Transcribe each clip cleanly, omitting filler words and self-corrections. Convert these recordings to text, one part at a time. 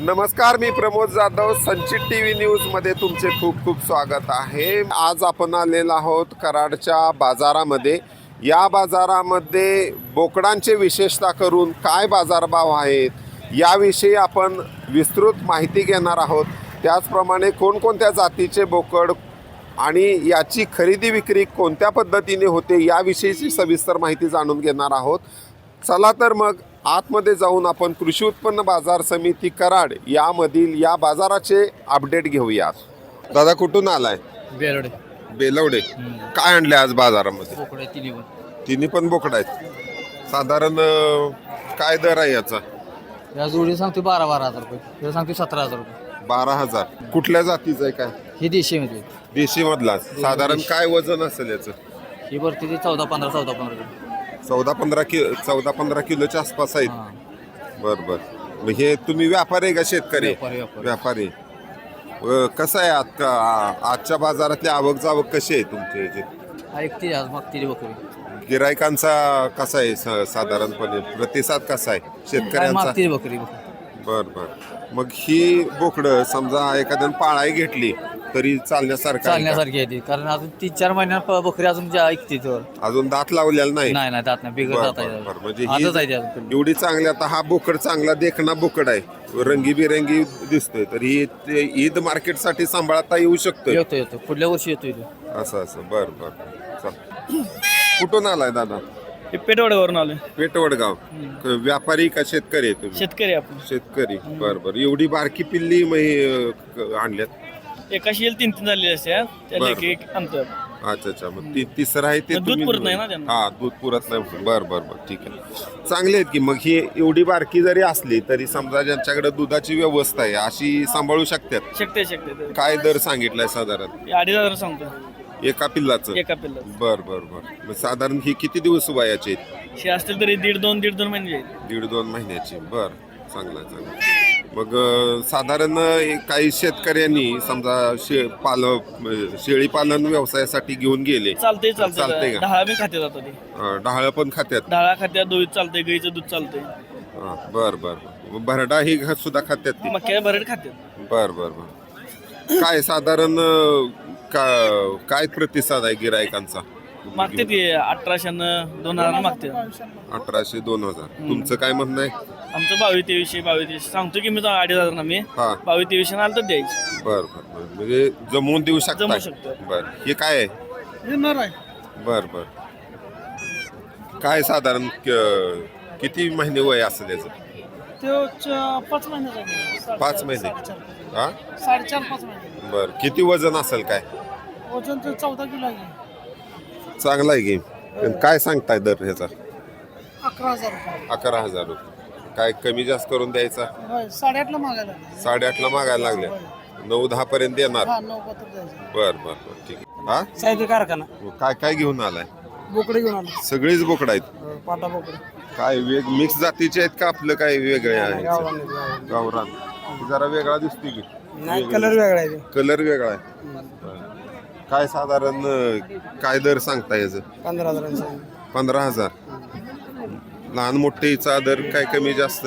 नमस्कार, मी प्रमोद जाधव. संचित TV news मध्ये तुमचे खूप खूप स्वागत आहे. आज आपण आलेलो आहोत कराडच्या बाजारामध्ये. या बाजारामध्ये बोकडांचे विशेषता करून काय बाजारभाव आहेत याविषयी आपण विस्तृत माहिती घेणार आहोत. त्याचप्रमाणे कोणकोणत्या जातीचे बोकड आणि याची खरेदी विक्री कोणत्या पद्धतीने होते याविषयीची सविस्तर माहिती जाणून घेणार आहोत. चला तर मग आतमध्ये जाऊन आपण कृषी उत्पन्न बाजार समिती कराड यामधील या बाजाराचे अपडेट घेऊयात. दादा कुठून आलाय? बेलवडे. बेलवडे. काय आणले आज बाजारामध्ये? बोकडे तिन्ही पण बोकड आहेत. साधारण काय दर आहे याचा? या जोडी सांगतो 12,000 रुपये. या सांगतो 17,000 रुपये. 12,000. कुठल्या जातीचं आहे? काय ही देशी मध्ये देशी मधला? साधारण काय वजन असेल याचं? ही भरती ती 14-15 किलो. 14-15 किलोच्या आसपास आहेत. बर बर. मग हे तुम्ही व्यापारी आहे का शेतकरी? व्यापारी. कसं आहे आजच्या बाजारातली आवक जावक कशी आहे तुमच्या याची? ऐकते आज मागतील बकरी. गिरायकांचा कसा आहे साधारणपणे प्रतिसाद कसा आहे शेतकऱ्यांचा? मागतील बकरी. बर बर. मग ही बोकडं समजा एखाद्यानं पाळाय घेतली तरी चालण्यासारखं आहे ती, कारण अजून 3-4 महिन्यात बकरी अजून ज्या ऐकते तर अजून दात लावलेला नाही? नाही दात नाही, बिगर दात आहे. म्हणजे आजच आहे अजून. एवढी चांगली. आता हा बोकड चांगला देखणा बोकड आहे, रंगीबिरंगी दिसतोय. तर ही ईद मार्केट साठी सांभाळता येऊ शकतो? येतो पुढल्या वर्षी येतो. असं. बर बर. कुठून आलाय दादा? पेटवडगावरून आलोय. पेटवडगाव. व्यापारी का शेतकरी आहे तुम्ही? शेतकरी आपण. शेतकरी. बर बर. एवढी बारकी पिल्ली मग आणल्यात? एकाशी येईल 3 झालेली असते. त्याला एक आणतो. अच्छा. मग तिसरं आहे ते दूध पुरत नाही ना त्यांना. हा, दूध पुरत नाही. बर ठीक आहे. चांगले आहेत की. मग ही एवढी बारकी जरी असली तरी समजा ज्यांच्याकडे दुधाची व्यवस्था आहे अशी सांभाळू शकतात? शकते. काय दर सांगितलाय साधारण? 2,500 सांगतो एका पिल्लाचं? एका पिल्ला. बर. मग साधारण ही किती दिवस वयाची आहेत? हे असतील तरी 1.5-2 महिने. 1.5-2 महिन्याची. बर. चांगला. मग साधारण काही शेतकऱ्यांनी समजा शेळी पालन व्यवसायासाठी घेऊन गेले, चालतंय का? ढाळा बी खात्यात आता ते. ढाळ पण खात्यात? ढाळा खात्यात, दूध चालतंय, गाईचं दूध चालतंय. बर. भरडा ही सुद्धा खात्यात ती? मक्याच्या भरड खात्यात. बर. काय साधारण काय प्रतिसाद आहे गिरायकांचा? मागते ते 1,800 2,000 मागते. 1,800 2,000. तुमचं काय म्हणणं आहे? आमचं 22-23 सांगतो की मी 2,500 ना. मी 22-23 आलं तर द्यायची. बर. म्हणजे जमवून देऊ शकता? बर. हे काय आहे? बर. काय साधारण किती महिने वय असेल याचं? 5 महिने. 5 महिने. हा, 4.5-5 महिने. बर. किती वजन असेल? काय वजन 14 किलो आहे. चांगला आहे की. काय सांगताय दर ह्याचा? 11,000 रुपये. 11,000 रुपये. काय कमी जास्त करून द्यायचा? 8.5ला मागायला. 8.5ला मागायला लागल्या. 9-10 पर्यंत देणार? बर. ठीक आहे. हा, साहित्य कारखाना. काय घेऊन आलाय? बोकडे घेऊन आलो. सगळीच बोकड आहेत? पाटा बोकडे. काय मिक्स जातीचे आहेत का आपलं काय वेगळे आहे? गावरान. जरा वेगळा दिसतोय की. कलर वेगळा आहे. कलर वेगळा आहे. काय साधारण काय दर सांगता याचं? 15,000. 15,000. लहान मोठेचा दर काय कमी जास्त?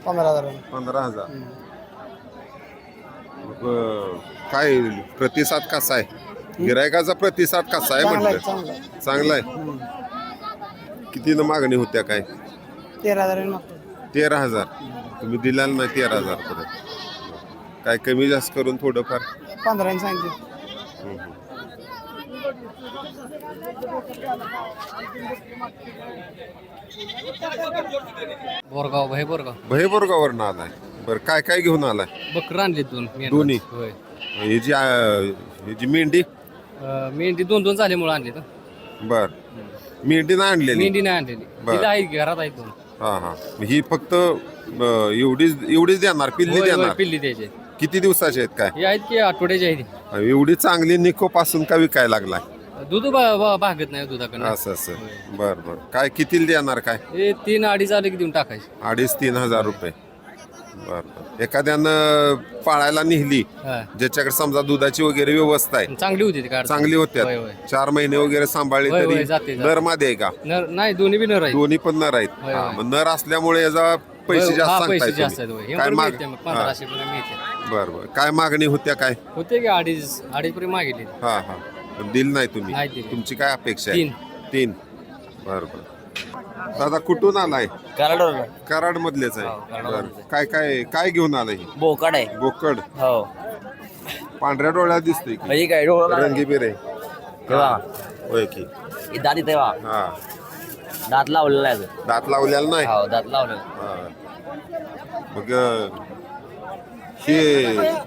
15,000. 15,000. काय प्रतिसाद कसा आहे? गिरायकाचा प्रतिसाद कसा आहे म्हटलं? चांगला आहे. कितीनं मागणी होत्या? काय 13,000. 13,000. तुम्ही दिलाल नाही 13,000 परत? काय कमी जास्त करून थोडंफार? 15 सांगितलं. बोरगाव. आलाय. बरं. काय घेऊन आलाय? बकरं आणली दोन्ही? होय. ही जी मेंढी? मेंढी 2 झाल्यामुळे आणली. बर. मेंढी नाही आणलेली? मेंढी नाही आणलेली. बरं. आहे घरात आहे 2. हा. ही फक्त एवढीच देणार? पिल्ली देणार? पिल्ली द्यायची. किती दिवसाचे आहेत? काय हे आहेत की आठवड्याची आहे. एवढी चांगली निको पासून का विकायला लागलाय? दूध भागत नाही दुधाकडे. असं. बर. काय कितीला देणार? काय हे 3-2.5 आले की देऊन टाकायचे. 2,500-3,000 रुपये. बर. एखाद्यानं पाळायला निघली ज्याच्याकडे समजा दुधाची वगैरे व्यवस्था आहे, चांगली होती चांगली होत्या, 4 महिने वगैरे सांभाळली तरी जाते. नर मध्ये आहे का? नाही, दोन्ही बी नर आहेत. दोन्ही पण नर आहेत. नर असल्यामुळे याचा पैसे जास्त हा, सांगताय पैसे जास्त तुम्ही. आहेत होय. हे काय पण माग मिळते मग 1500 पर्यंत मिळते. बरं बरं काय मागणी होत्या काय होते की अडीच पर्यंत मागितले. हा हा पण दिल नाही तुम्ही नाही दिली. तुमची काय अपेक्षा आहे 3 बरं बरं दादा कुठून आलाय कराडवर कराड मधलेच आहे कराडमधलेच बरं काय काय काय घेऊन आलाय बोकाड आहे. बोकड हो पांढऱ्या डोळ्यात दिसतोय की म्हणजे काय डोळा रंगीबेरे तेव्हा होय की दात तेव्हा हा दात लावलेला आहे. दात लावलेला नाही हो दात लावलेला. हा. मग हे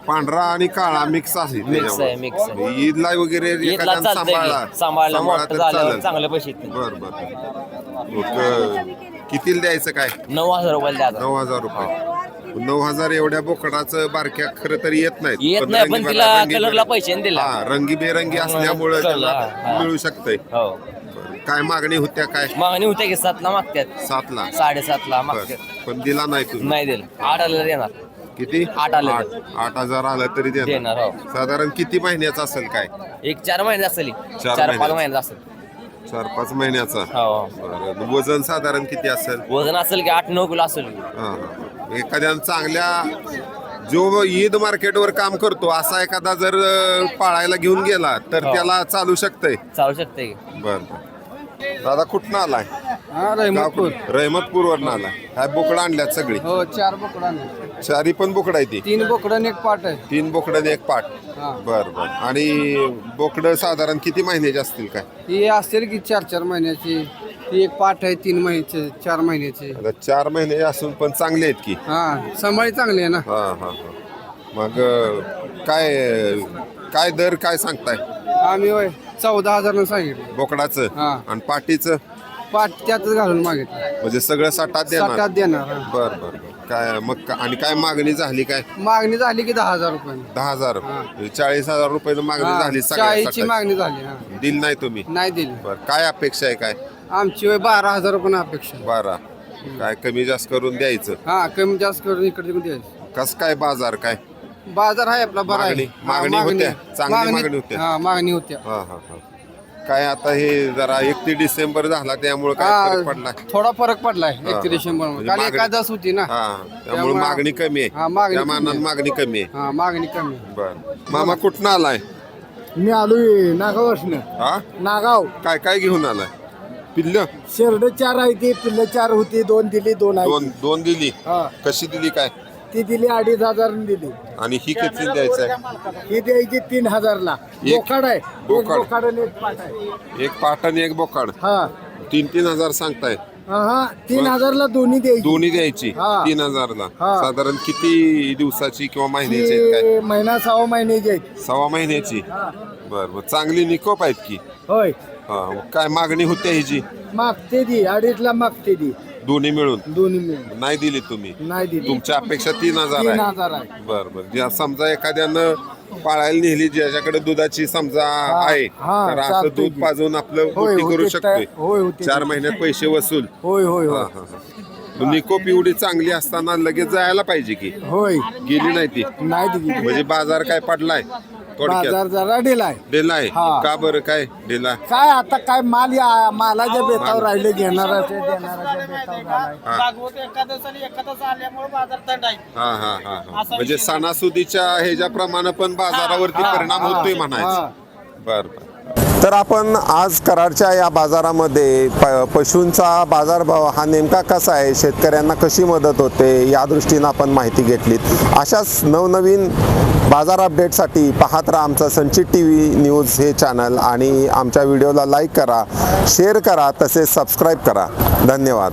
पांढरा आणि काळा मिक्स आहे मिक्स आहे, मिक्स आहे. ईदला वगैरे ईदला एखाद्यानं चालतंय सांभाळला मोठं तर झाल्यावर चालेल. चांगले पैसे येतील. बर बर मग कितीला द्यायचं काय 9,000 रुपयाला द्यायचा. 9,000 रुपये 9,000 एवढ्या बोकडाचं बारक्या खरं तर येत नाहीत येत नाही पण तिला रंगीबेरंगी- कलरला पैसे नाही दिला. हा रंगीबेरंगी असल्यामुळे कळलं, त्याला हा. मिळू शकतंय हो बरं. काय मागणी होत्या काय मागणी होते की 7 ला मागतात 7ला 7.5 बर. मागतात. पण दिला नाही तुम्ही नाही दिलं 8,000 देणार. किती 8,000. 8,000 आलं तरी देणार, देणार हो. साधारण किती महिन्याचं असेल काय एक 4 महिने असेल 4 4-5 महिने असेल. 4-5 महिन्याचा हो बरं. वजन साधारण किती असेल वजन असेल की 8-9 किलो असेल. हा, हा. एखाद्या चांगल्या जो ईद मार्केटवर काम करतो असा एखादा जर पाळायला घेऊन गेला तर हो. त्याला चालू शकतंय चालू शकते की. बर दादा कुठनं आलाय हा रहिमतपूर. रहमतपूर वरनं आलाय काय बोकडं आणल्यात सगळी हो 4 बोकडं आणले. चारी पण बोकडं आहे ती 3 बोकडं आणि 1 पाट आहे. 3 बोकडं आणि 1 पाट हा. बर बर आणि बोकडं साधारण किती महिन्याचे असतील काय ही असेल की 4 महिन्याची. ही 1 पाट आहे 3 महिन्याचे 4 महिन्याचे. आता 4 महिने असून पण चांगले आहेत की हा सांभाळी चांगली आहे ना. हा हा हा मग काय काय दर काय सांगताय आम्ही होय 14,000 सांगितले. बोकडाचं हा. आणि पाटीचं पाट त्यातच घालून मागितलं. म्हणजे सगळं 60 देणार 60 देणार. हा. बर बर काय मग आणि काय मागणी झाली काय मागणी झाली की 10,000 रुपये. 10,000 हा. 40,000 रुपये मागणी झाली 40ची सगळ्या मागणी झाली. हा. दिल नाही तुम्ही नाही दिली. बर काय अपेक्षा आहे काय आमची होय 12,000 रुपये अपेक्षा आहे. 12 काय कमी जास्त करून द्यायचं हा कमी जास्त करून इकडे तिकडे द्यायचं. कस काय बाजार काय बाजार आहे आपला बरा आहे. मागणी हा, होत्या? चांगली मागणी होत्या? हा मागणी होत्या. हा हा हा काय आता हे जरा 31 डिसेंबर झाला त्यामुळे काय फरक पडला थोडा फरक पडलाय हा. 31 डिसेंबर म्हणजे काल मागणी- एकादश होती ना. हा त्यामुळे त्यामुळे- मागणी कमी हा, आहे मागणी त्या कमी मानानं आहे. मागणी कमी आहे हा मागणी कमी. बर मामा कुठनं आलाय मी आलोय नागावरनं. हा नागाव काय काय घेऊन आलाय पिल्ल शेरड 4 आहे ती पिल्ल 4 होती 2 दिली 2 आहे दोन दिली हा कशी दिली काय ती दिली 2,500 दिली. आणि ही किती द्यायचं आहे ही द्यायची 3,000ला. एक- बोकाड आहे. एक बोकाड. बोकाड आणि 1 पाट आहे. 1 पाट आणि 1 बोकाड हा 3,000 सांगताय हा 3,000ला दोन्ही द्यायची. दोन्ही द्यायची हा. 3,000ला हा. साधारण किती दिवसाची किंवा महिन्याची आहेत काय ती महिना 6 महिन्याची आहेत. 6 महिन्याची बर बर चांगली निकोप आहेत की होय हा मग काय मागणी होती ह्याची मागते ती 2,500ला मागते ती दोन्ही मिळून दोन्ही मिळून नाही दिली तुम्ही नाही दिली. तुमच्या अपेक्षा 3,000 आहे 3,000 आहे. बर बर ज्या समजा एखाद्यानं पाळायला नेली ज्याच्याकडे दुधाची समजा आहे हा, तर असं चालतंय दूध की. पाजून आपलं होय, गोटी करू होते शकतोय होय, होते. 4 महिन्यात पैसे वसूल होय होय हा, होय हा, हा. निकोप एवढी चांगली असताना लगेच जायला पाहिजे की होय गेली नाही ती नाही दिली. म्हणजे बाजार काय पडलाय थोडक्यात बाजार जरा दिलाय. दिलाय हा. का बरं काय दिला काय आता काय माल या मालाच्या बेतावर राहिले घेणाराचे देणाराच्या बेतावर झालाय. भागवत एकादश आणि एकादश आल्यामुळे बाजार थंड आहे. हा हा हा हा म्हणजे सणासुदीच्या ह्याच्याप्रमाणे पण बाजारावरती परिणाम होतोय म्हणायचं बर बर तर आपण आज कराडच्या या बाजारामध्ये पशूंचा बाजारभाव हा नेमका कसा आहे शेतकऱ्यांना कशी मदत होते या दृष्टीनं आपण माहिती घेतलीत अशाच नवनवीन बाजार अपडेटसाठी पाहत राहा आमचं संचित TV न्यूज हे चॅनल आणि आमच्या व्हिडिओला लाईक करा शेअर करा तसेच सबस्क्राईब करा धन्यवाद.